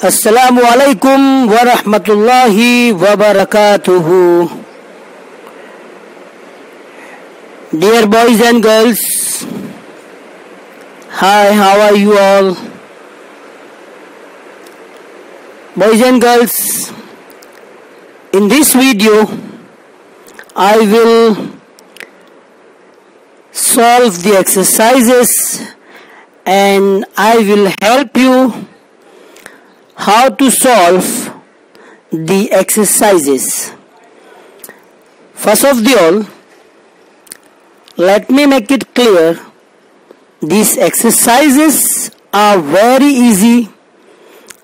Assalamu alaikum wa rahmatullahi wa barakatuhu. Dear boys and girls, hi, how are you all? Boys and girls, in this video, I will solve the exercises and I will help you how to solve the exercises. First of all, let me make it clear, these exercises are very easy,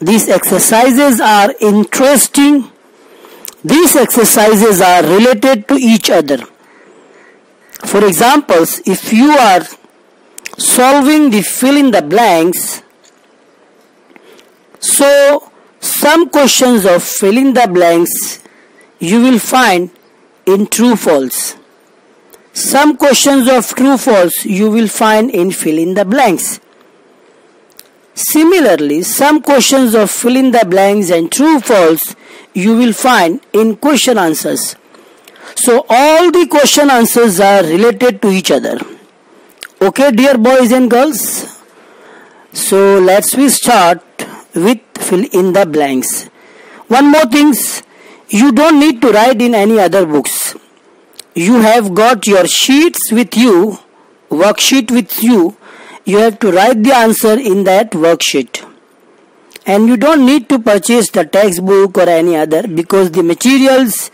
these exercises are interesting, these exercises are related to each other. For example, if you are solving the fill in the blanks, so some questions of fill in the blanks you will find in true false. Some questions of true false you will find in fill in the blanks. Similarly, some questions of fill in the blanks and true false you will find in question answers. So all the question answers are related to each other. Okay, dear boys and girls. So let's start with fill in the blanks. One more thing, you don't need to write in any other books. You have got your sheets with you, worksheet with you. You have to write the answer in that worksheet. And you don't need to purchase the textbook or any other, because the materials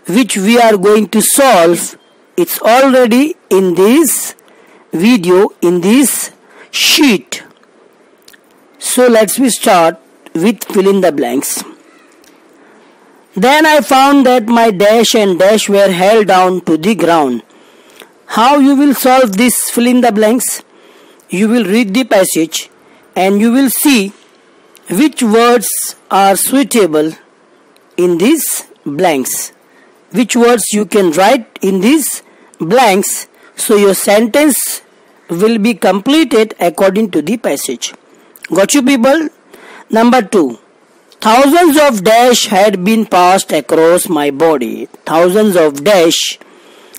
which we are going to solve, it's already in this video, in this sheet. So let's start with fill in the blanks. Then I found that my dash and dash were held down to the ground. How you will solve this fill in the blanks? You will read the passage and you will see which words are suitable in these blanks. Which words you can write in these blanks, so your sentence will be completed according to the passage. Got you, people? Number 2. Thousands of dash had been passed across my body. Thousands of dash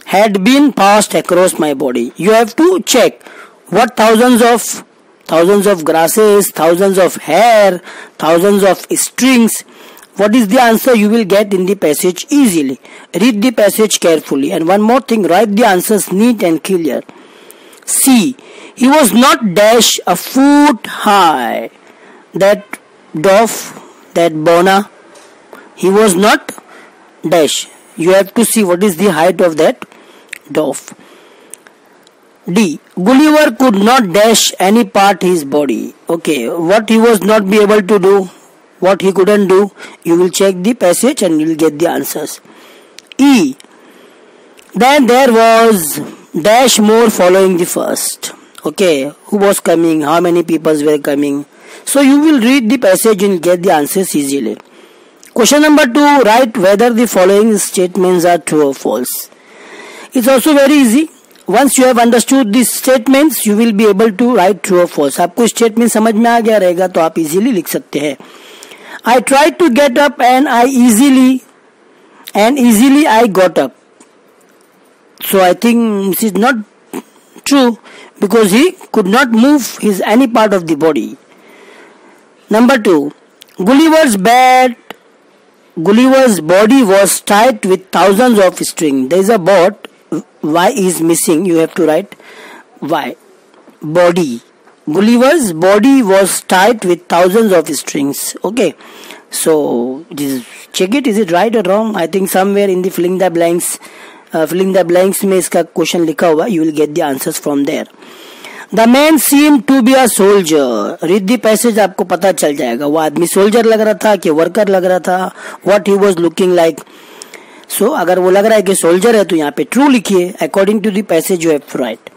had been passed across my body. You have to check what thousands of grasses, thousands of hair, thousands of strings. What is the answer you will get in the passage easily. Read the passage carefully. And one more thing, write the answers neat and clear. C. He was not dash a foot high. That dove, that bona, he was not dash. You have to see what is the height of that dove. D. Gulliver could not dash any part his body. Okay, what he was not be able to do, what he couldn't do, you will check the passage and you will get the answers. E. Then there was dash more following the first. Okay, who was coming, how many people were coming. So you will read the passage and get the answers easily. Question number 2, write whether the following statements are true or false. It's also very easy. Once you have understood these statements, you will be able to write true or false. आपको statement समझ में आ गया रहेगा तो आप easily लिख सकते हैं. I tried to get up and easily I got up. So I think this is not true, because he could not move his any part of the body. Number 2, Gulliver's body was tied with thousands of strings. There is a boat. Y is missing. You have to write Y. Body. Gulliver's body was tied with thousands of strings. Okay. So check it. Is it right or wrong? I think somewhere in the filling the blanks में इसका question लिखा हुआ. You will get the answers from there. The man seemed to be a soldier. Read the passage, आपको पता चल जाएगा वो आदमी सोल्जर लग रहा था कि वर्कर लग रहा था. What he was looking like. So अगर वो लग रहा है कि सोल्जर है तो यहाँ पे ट्रू लिखिए. According to the passage you have to write.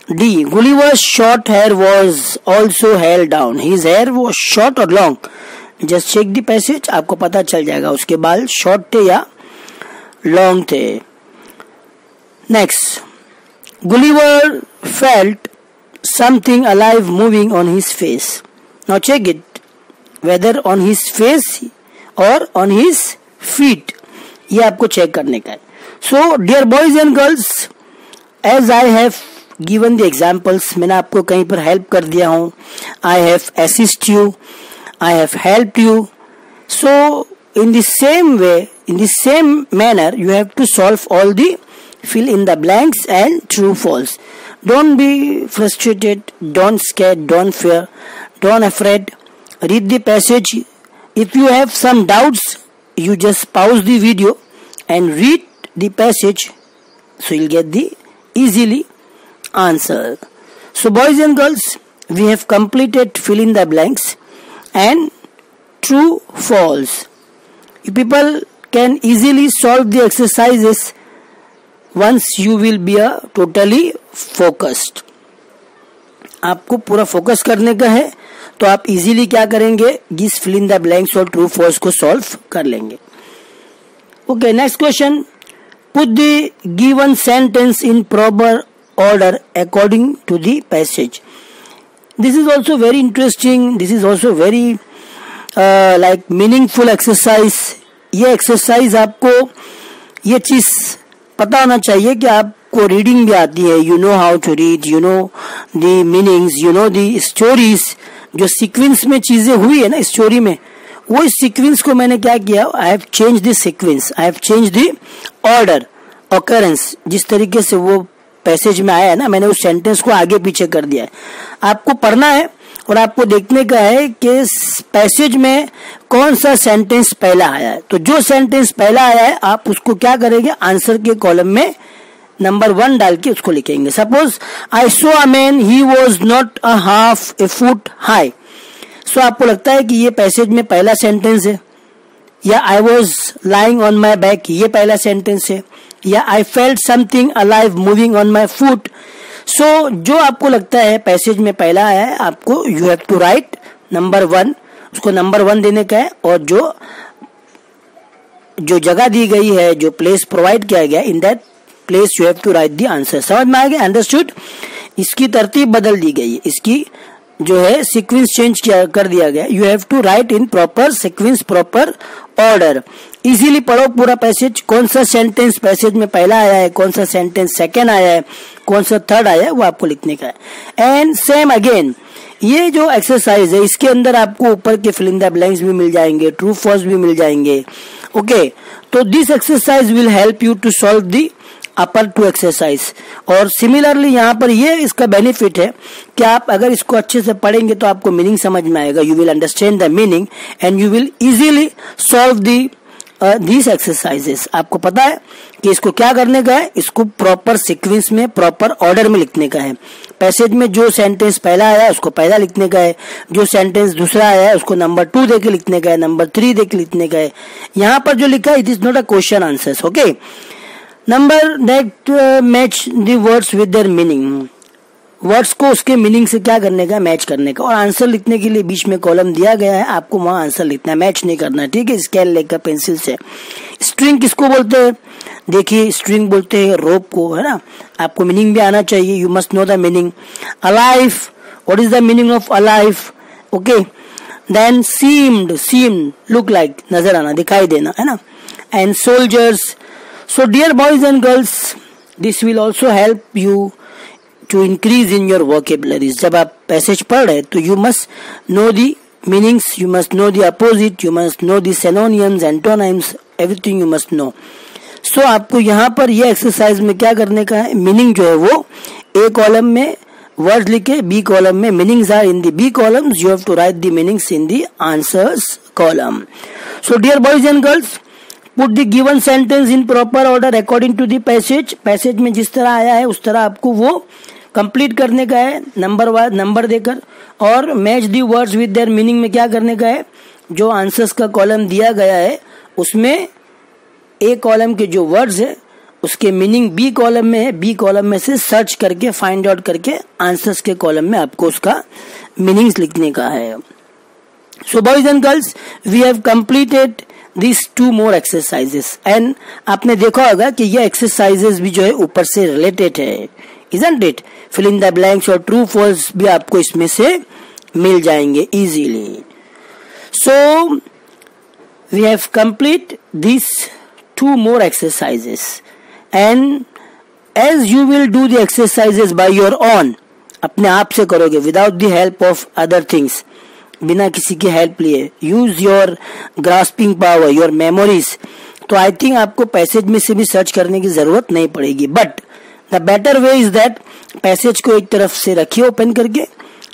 D. Gulliver's short hair was also held down. His hair was short or long. Just check the passage, आपको पता चल जाएगा उसके बाल शॉर्ट थे या लॉन्ग थे. Next, Gulliver felt something alive moving on his face. Now check it. Whether on his face और ऑन हिज फीट, ये आपको चेक करने का है. So dear boys and girls, as I have given the examples, मैंने आपको कहीं पर हेल्प कर दिया हूं. I have assist you, I have help you. So in the same way, in the same manner, you have to solve all the fill in the blanks and true false. Don't be frustrated, don't scared, don't fear, don't afraid. Read the passage. If you have some doubts, you just pause the video and read the passage, so you'll get the easily answer. So boys and girls, we have completed fill in the blanks and true false. You people can easily solve the exercises once you will be a totally focused. आपको पूरा focus करने का है, तो आप easily क्या करेंगे, इस फिल इन द ब्लैंक्स और ट्रू फॉल्स को सॉल्व कर लेंगे. Okay, next question. Put the given sentence in proper order according to the passage. This is also very interesting, this is also very like meaningful exercise. ये exercise आपको ये चीज पता होना चाहिए कि आपको रीडिंग भी आती है. You know how to read, you know the meanings, you know the stories. जो सीक्वेंस में चीजें हुई है ना स्टोरी में, वो इस सीक्वेंस को मैंने क्या किया, I have change the sequence, I have change the order occurrence. जिस तरीके से वो पैसेज में आया है ना, मैंने उस सेंटेंस को आगे पीछे कर दिया है. आपको पढ़ना है और आपको देखने का है कि पैसेज में कौन सा सेंटेंस पहला आया है. तो जो सेंटेंस पहला आया है आप उसको क्या करेंगे, आंसर के कॉलम में नंबर 1 डाल के उसको लिखेंगे. Suppose I saw a man, he was not a half a foot high. So आपको लगता है कि ये पैसेज में पहला सेंटेंस है. या I was lying on my back, ये पहला सेंटेंस है. या I felt something alive moving on my foot. So जो आपको लगता है पैसेज में पहला आया है, आपको you have to write number 1, उसको नंबर 1 देने का है. और जो जगह दी गई है, जो प्लेस प्रोवाइड किया गया, in that place you have to write the answer. समझ में आ गया, अंडरस्टूड. इसकी तरतीब बदल दी गई है, इसकी जो है सीक्वेंस चेंज कर दिया गया. You have to write in proper sequence, proper order. Easily पढ़ो पूरा पैसेज, कौन सा सेंटेंस पैसेज में पहला आया है, कौन सा सेंटेंस सेकंड आया है, कौन सा थर्ड आया है, वो आपको लिखने का है. एंड सेम अगेन, ये जो एक्सरसाइज है इसके अंदर आपको ऊपर के फिल इन द ब्लैंक्स भी मिल जाएंगे, ट्रू फॉल्स भी मिल जाएंगे. ओके, तो this exercise will help you to solve the upper 2 exercise. और सिमिलरली यहाँ पर ये इसका बेनिफिट है कि आप अगर इसको अच्छे से पढ़ेंगे तो आपको मीनिंग समझ में आएगा. You will understand the meaning and you will easily solve the these exercises. आपको पता है कि इसको क्या करने का है, इसको प्रॉपर सीक्वेंस में, प्रॉपर ऑर्डर में लिखने का है. पैसेज में जो सेंटेंस पहला आया है उसको पहला लिखने का है, जो सेंटेंस दूसरा आया है उसको नंबर 2 देके लिखने का है, नंबर 3 देके लिखने का है. यहाँ पर जो लिखा है it is not a question answers. Okay, number next, match the words with their meaning. Words को उसके मीनिंग से क्या करने का, मैच करने का. और आंसर लिखने के लिए बीच में कॉलम दिया गया है, आपको वहां आंसर लिखना है, मैच नहीं करना. ठीक है, स्केल लेकर पेंसिल से. स्ट्रिंग किसको बोलते हैं, देखिए स्ट्रिंग बोलते हैं रोप को, है ना. आपको मीनिंग भी आना चाहिए, you must know the meaning. Alive, what is the meaning of alive. Okay, then seemed, seemed look like, नजर आना, दिखाई देना, है ना. And soldiers. So dear boys and girls, this will also help you to increase in your vocabularies. जब आप passage पढ़ रहे तो you must know the meanings, you must know the opposite, you must know the synonyms, antonyms, everything you must know. So आपको यहाँ पर ये exercise में क्या करने का है, मीनिंग जो है वो ए कॉलम में वर्ड लिखे, बी कॉलम में meanings are in the B columns, you have to write the meanings in the answers column. So dear boys and girls, put the given sentence in proper order according to the passage. Passage में जिस तरह आया है उस तरह आपको वो complete करने का है, नंबर देकर. और match the words with their meaning में क्या करने का है, जो आंसर्स का कॉलम दिया गया है उसमें ए कॉलम के जो वर्ड्स है उसके मीनिंग बी कॉलम में है, बी कॉलम में से सर्च करके फाइंड आउट करके आंसर्स के कॉलम में आपको उसका मीनिंग्स लिखने का है. So boys and girls, we have completed this 2 more exercises. एंड आपने देखा होगा कि ये एक्सरसाइजेस भी जो है ऊपर से रिलेटेड है, isn't it? Fill in the blanks और true false भी आपको इसमें से मिल जाएंगे easily. So we have complete these 2 more exercises, and as you will do the exercises by your own, अपने आप से करोगे without the help of other things, बिना किसी की हेल्प लिए, use your grasping power, your memories, तो I think आपको पैसेज में से भी सर्च करने की जरूरत नहीं पड़ेगी. But the better way is that passage को एक तरफ से रखिए ओपन करके,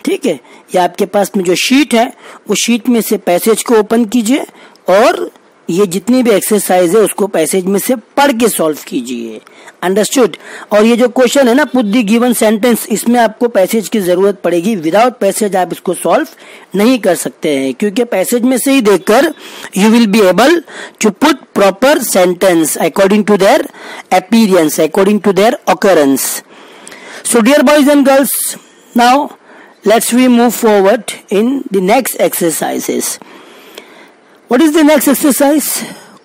ठीक है, या आपके पास में जो शीट है वो शीट में से पैसेज को ओपन कीजिए और ये जितनी भी एक्सरसाइज है उसको पैसेज में से पढ़ के सॉल्व कीजिए. अंडरस्टूड. और ये जो क्वेश्चन है ना, पुट द गिवन सेंटेंस, इसमें आपको पैसेज की जरूरत पड़ेगी. विदाउट पैसेज आप इसको सॉल्व नहीं कर सकते हैं, क्योंकि पैसेज में से ही देखकर you will be able to put proper sentence according to their appearance, according to their occurrence. So dear boys and girls, now let's we move forward in the next exercises. What is the next exercise?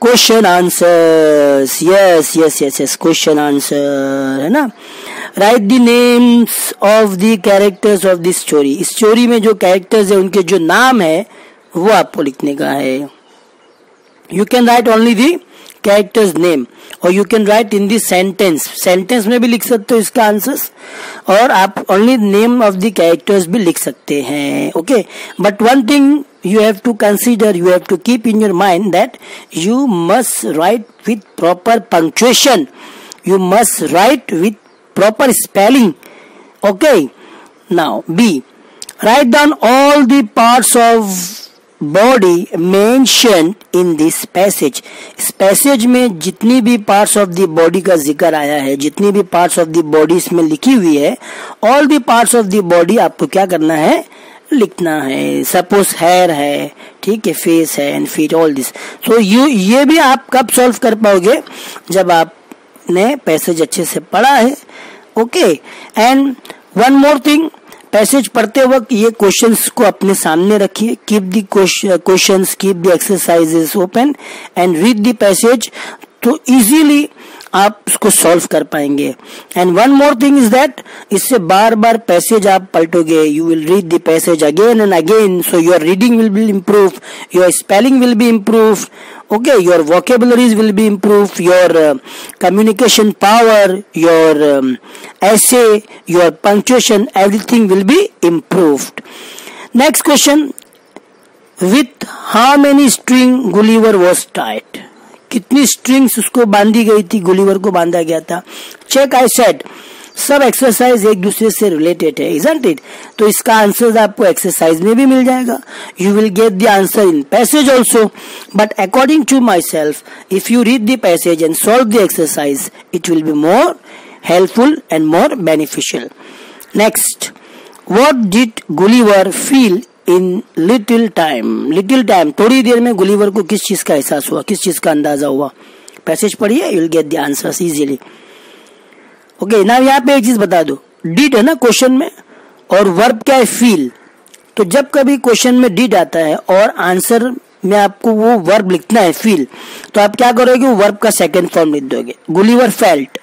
Question answers. Yes. Question answer, है ना. Write the names of the characters of this story. इस story में जो characters है उनके जो नाम है वो आपको लिखने का है. You can write only the character's name, or you can write in the sentence. Sentence में भी लिख सकते हो इसका आंसर्स, और आप only name of the characters भी लिख सकते हैं. Okay, but one thing you have to consider, you have to keep in your mind that you must write with proper punctuation. You must write with proper spelling. Okay. Now B. Write down all the parts of body mentioned in this passage. इस passage में जितनी भी parts of the body का जिक्र आया है, जितनी भी पार्ट्स ऑफ द बॉडी इसमें लिखी हुई है, all the parts of the body आपको क्या करना है, लिखना है. सपोज हेयर है, ठीक है, फेस है एंड फीट, ऑल दिस. तो ये भी आप कब सॉल्व कर पाओगे, जब आपने पैसेज अच्छे से पढ़ा है. Okay. And one more thing, passage पढ़ते वक्त ये क्वेश्चंस को अपने सामने रखिए. Keep the questions, keep the exercises open and read the passage, तो इजीली आप उसको सॉल्व कर पाएंगे. And one more thing is that, इससे बार बार पैसेज आप पलटोगे, you will read the passage again and again, so your reading will be improve, your spelling will be improve. Okay, your vocabularies will be improved, your communication power, your essay, your punctuation, everything will be improved. Next question, with how many string Gulliver was tied? कितनी strings उसको बांधी गई थी, Gulliver को बांधा गया था. Check, I said सब एक्सरसाइज एक दूसरे से रिलेटेड है, इजंट इट. तो इसका आंसर आपको एक्सरसाइज में भी मिल जाएगा. You will get the answer in passage also, but according to myself, if you read the passage and solve the exercise, it will be more helpful and more beneficial. Next, what did Gulliver feel in little time? Little time, थोड़ी देर में Gulliver को किस चीज का एहसास हुआ, किस चीज का अंदाजा हुआ? पैसेज पढ़िए, you will get the answers easily. Okay. ना यहाँ पे एक चीज बता दो, डिड है ना क्वेश्चन में, और वर्ब क्या है, फील. तो जब कभी क्वेश्चन में डिड आता है और आंसर में आपको वो वर्ब लिखना है, फील, तो आप क्या करोगे, वो वर्ब का सेकंड फॉर्म लिख दोगे. गुलिवर फेल्ट,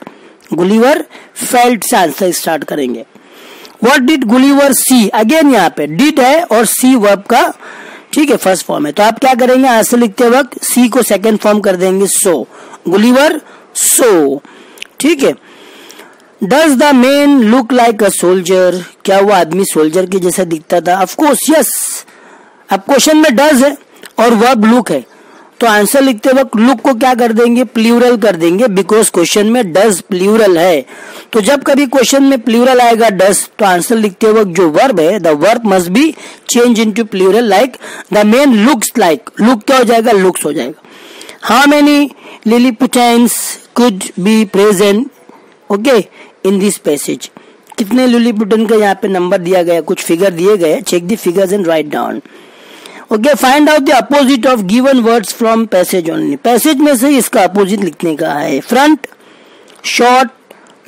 गुलिवर फेल्ट से आंसर स्टार्ट करेंगे. What did Gulliver see, again यहाँ पे डिड है और सी वर्ब का, ठीक है, फर्स्ट फॉर्म है. तो आप क्या करेंगे, आंसर लिखते वक्त सी को सेकंड फॉर्म कर देंगे, सो. गुलिवर सो, ठीक है. Does the man look like a soldier, क्या वो आदमी सोल्जर के जैसा दिखता था? Of course yes. अब क्वेश्चन में डज है और वर्ब लुक है, तो आंसर लिखते वक्त लुक को क्या कर देंगे, प्लूरल कर देंगे, बिकॉज क्वेश्चन में डज प्लूरल है. तो जब कभी क्वेश्चन में प्लूरल आएगा डज, तो आंसर लिखते वक्त जो वर्ब है, the verb must be change into plural. Like the man looks like, look क्या हो जाएगा, लुक्स हो जाएगा. How many Lilliputians could be present, okay, in this passage? कितने लिलीपुटन का यहाँ पे नंबर दिया गया, कुछ फिगर दिए गए. Check the figures and write down. Okay. Find out the opposite of given words from passage only. Passage में से इसका अपोजिट लिखने का है. Front, short,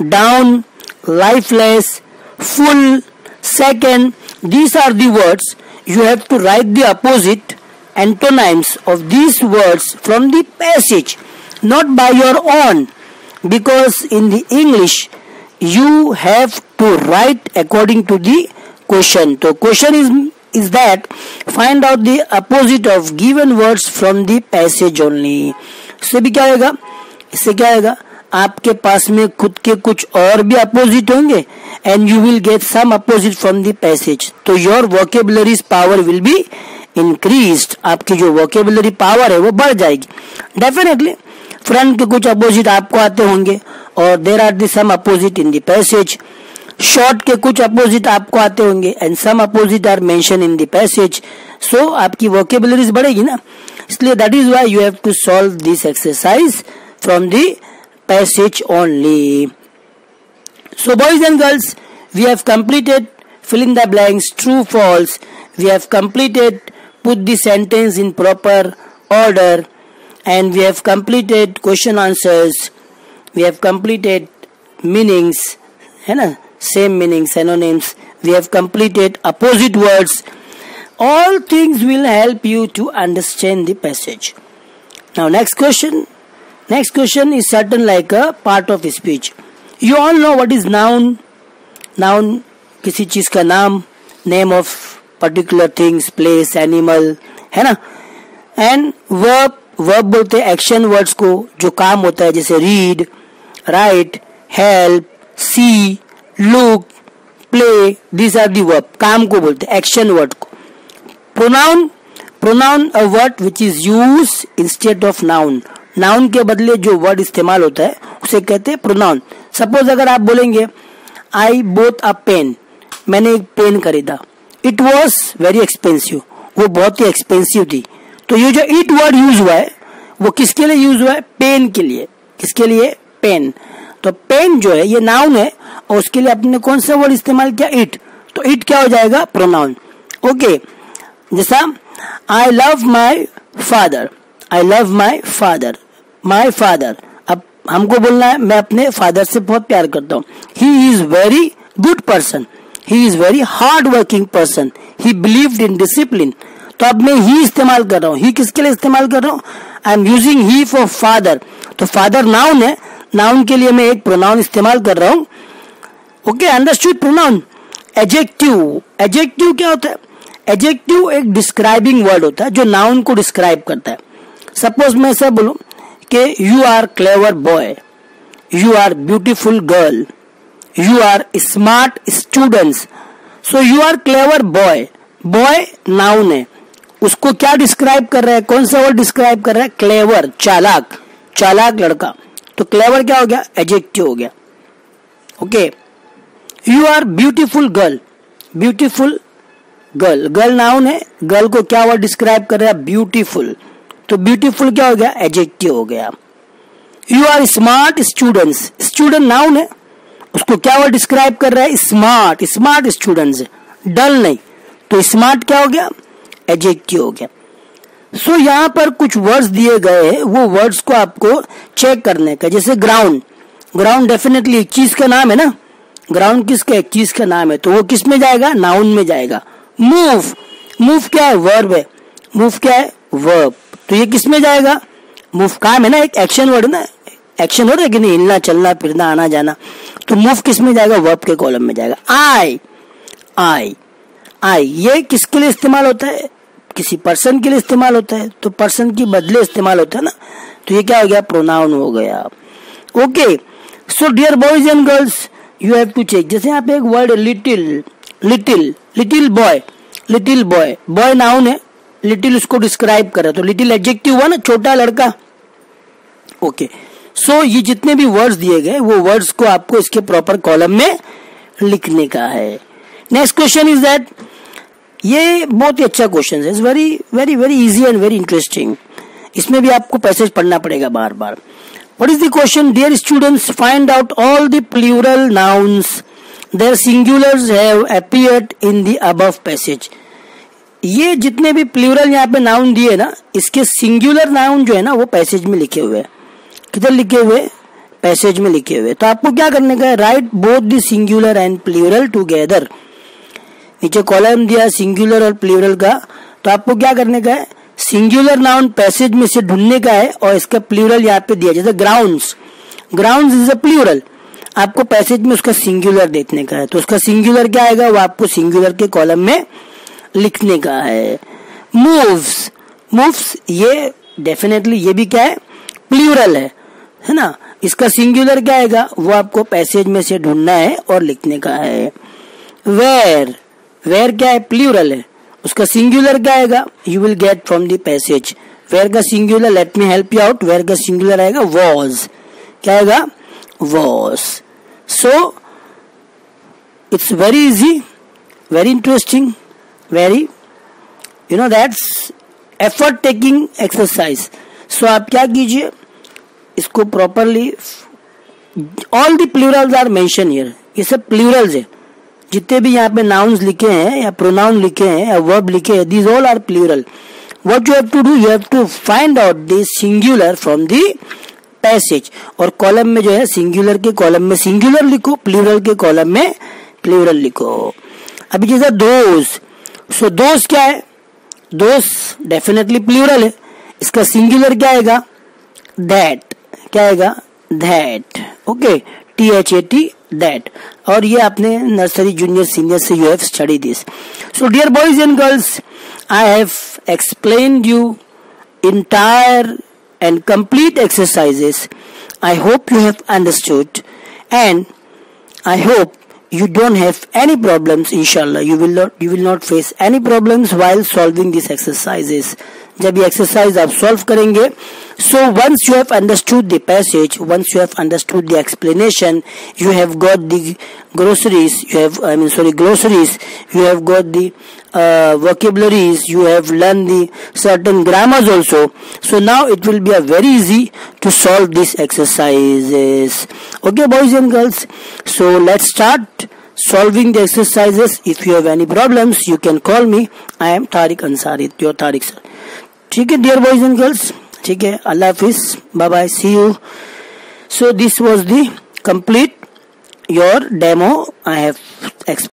down, lifeless, full, second, these are the words. You have to write the opposite antonyms of these words from the passage, not by your own, because in the English you have to write according to the question. So question is is that find out the opposite of given words from the passage only. इससे भी क्या होगा, इससे क्या होगा, आपके पास में खुद के कुछ और भी अपोजिट होंगे and you will get some opposite from the passage. तो your vocabularies power will be increased. आपकी जो वोकेबुलरी पावर है वो बढ़ जाएगी. डेफिनेटली फ्रंट के कुछ अपोजिट आपको आते होंगे और there are the some opposite in the passage. Short के कुछ अपोजिट आपको आते होंगे and some opposite are mention in the passage. So आपकी वोकेबुलरीज बढ़ेगी ना. इसलिए that is why you have to solve this exercise from the passage only. So boys and girls, we have completed fill in the blanks, true, false. We have completed put the sentence in proper order, and we have completed question answers. We have completed meanings, है ना, same meanings, synonyms. We have completed opposite words. All things will help you to understand the passage. Now next question. Next question is certain like a part of speech. You all know what is noun. Noun किसी चीज का नाम, name of particular things, place, animal, है ना. And verb बोलते हैं action words को, जो काम होता है, जैसे read, write, help, see, look, play. These are the verb. काम को बोलते हैं action word को. Pronoun a word which is used instead of noun. Noun के बदले जो वर्ड इस्तेमाल होता है उसे कहते हैं प्रोनाउन. सपोज अगर आप बोलेंगे आई बोट अ पेन, मैंने एक पेन खरीदा. इट वॉज वेरी एक्सपेंसिव, वो बहुत ही एक्सपेंसिव थी. तो ये जो इट वर्ड यूज हुआ है वो किसके लिए यूज हुआ है, पेन के लिए. किसके लिए, पेन. तो पेन जो है ये नाउन है और उसके लिए आपने कौन सा वर्ड इस्तेमाल किया, इट. तो इट क्या हो जाएगा, प्रोनाउन. ओके, जैसा I love my father, I love my father, my father. अब हमको बोलना है मैं अपने फादर से बहुत प्यार करता हूँ. He is very good person, he is very hard working person, he believed in discipline. तो अब मैं ही इस्तेमाल कर रहा हूँ. ही किसके लिए इस्तेमाल कर रहा हूँ, I am using he for father. तो फादर नाउन है, नाउन के लिए मैं एक प्रोनाउन इस्तेमाल कर रहा हूँ. Okay, understood. Pronoun. Adjective, adjective क्या होता है, एडजेक्टिव एक डिस्क्राइबिंग वर्ड होता है जो नाउन को डिस्क्राइब करता है. सपोज मैं ऐसा बोलूं कि you are clever boy, you are beautiful girl, you are smart students. So you are clever boy, boy noun है, उसको क्या डिस्क्राइब कर रहा है, कौन सा वर्ड डिस्क्राइब कर रहा है, क्लेवर, चालाक, चालाक लड़का. तो क्लेवर क्या हो गया, एडजेक्टिव हो गया. ओके. You are beautiful girl, beautiful girl, girl noun है, गर्ल को क्या वर्ड डिस्क्राइब कर रहा है, ब्यूटीफुल. तो ब्यूटीफुल क्या हो गया, एडजेक्टिव हो गया. You are smart students, student noun है, उसको क्या वर्ड डिस्क्राइब कर रहा है, स्मार्ट, स्मार्ट स्टूडेंट्स, डल नहीं. तो स्मार्ट क्या हो गया, एडजेक्टिव हो गया. सो यहाँ पर कुछ वर्ड्स दिए गए हैं, वो वर्ड्स को आपको चेक करने का. जैसे ग्राउंड, ग्राउंड डेफिनेटली एक चीज का नाम है ना, ग्राउंड किसका, एक चीज का नाम है, तो वो किस में जाएगा, नाउन में जाएगा. मूव, मूव क्या है, वर्ब है, मूव क्या है, वर्ब. तो ये किस में जाएगा, मूव काम है ना, एक एक्शन वर्ड ना, एक्शन हो रहा है कि नहीं, हिलना चलना फिरना आना जाना. तो मूव किस में जाएगा, वर्ब के कॉलम में जाएगा. आई, आई, आई ये किसके लिए इस्तेमाल होता है, किसी पर्सन के लिए इस्तेमाल होता है, तो पर्सन की बदले इस्तेमाल होता है ना. तो ये क्या हो गया, प्रोनाउन हो गया. Okay. So dear boys and girls, you have to check. जैसे यहाँ पे एक वर्ड है little, little, little boy, little boy, boy noun है, लिटिल उसको डिस्क्राइब कर रहा है, तो लिटिल एडजेक्टिव हुआ ना, छोटा लड़का. ओके. सो ये जितने भी वर्ड्स दिए गए वो वर्ड्स को आपको इसके प्रॉपर कॉलम में लिखने का है. नेक्स्ट क्वेश्चन इज दैट, ये बहुत ही अच्छा क्वेश्चन है, it's very very very easy and very interesting. इसमें भी आपको पैसेज पढ़ना पड़ेगा बार बार. What is the question, dear students find out all the plural nouns their singulars have appeared in the above passage. ये जितने भी प्लूरल यहाँ पे नाउन दिए ना, इसके सिंगुलर नाउन जो है ना वो पैसेज में लिखे हुए हैं. किधर लिखे हुए, पैसेज में लिखे हुए. तो आपको क्या करने का है, right both the singular and plural together. नीचे कॉलम दिया सिंगुलर और प्लूरल का, तो आपको क्या करने का है, सिंगुलर नाउन पैसेज में से ढूंढने का है और इसका प्लूरल यहाँ पे दिया. जैसे grounds, grounds is a plural, आपको पैसेज में उसका सिंगुलर देखने का है. तो उसका सिंगुलर क्या आएगा, वो आपको सिंगुलर के कॉलम में लिखने का है। मूव्स, मूव्स ये डेफिनेटली ये भी क्या है, प्लूरल है ना। इसका सिंगुलर क्या आएगा वो आपको पैसेज में से ढूंढना है और लिखने का है। वेयर, वेयर क्या है, प्लूरल है, उसका सिंगुलर क्या आएगा, you will get from the passage. Were का singular, let me help you out, were का सिंगुलर आएगा वॉज, क्या आएगा, was. So it's very easy, very interesting, very that's effort taking exercise. सो आप क्या कीजिए, इसको properly, all the plurals are mention here, ये सब प्लूरल्स है, जितने भी यहाँ पे नाउन्स लिखे हैं या प्रोनाउन लिखे हैं या वर्ब लिखे हैं, these all are plural. What you have to do, you have to find out the singular from the passage. और कॉलम में जो है सिंगुलर के कॉलम में सिंगुलर लिखो, प्लूरल के कॉलम में प्लूरल लिखो। अभी जैसे दोज, सो दोज क्या है, दोज डेफिनेटली प्लूरल है, इसका सिंगुलर क्या आएगा, दैट, क्या आएगा, दैट, ओके, THAT, दैट। और ये आपने नर्सरी जूनियर सीनियर से you have study this. So dear boys and girls, I have explained you entire and complete exercises. I hope you have understood, and I hope you don't have any problems. Inshallah, you will not face any problems while solving these exercises. जब ये exercise आप solve करेंगे, so once you have understood the passage, once you have understood the explanation, you have got the glossaries, you have got the vocabularies, you have learned the certain grammars also. So now it will be a very easy to solve these exercises. Okay, boys and girls, so let's start solving the exercises. If you have any problems, you can call me. I am Tariq Ansari, your Tariq sir. ठीक है dear boys and girls, ठीक है, अल्लाह हाफिज, bye bye, see you. So this was the complete your demo I have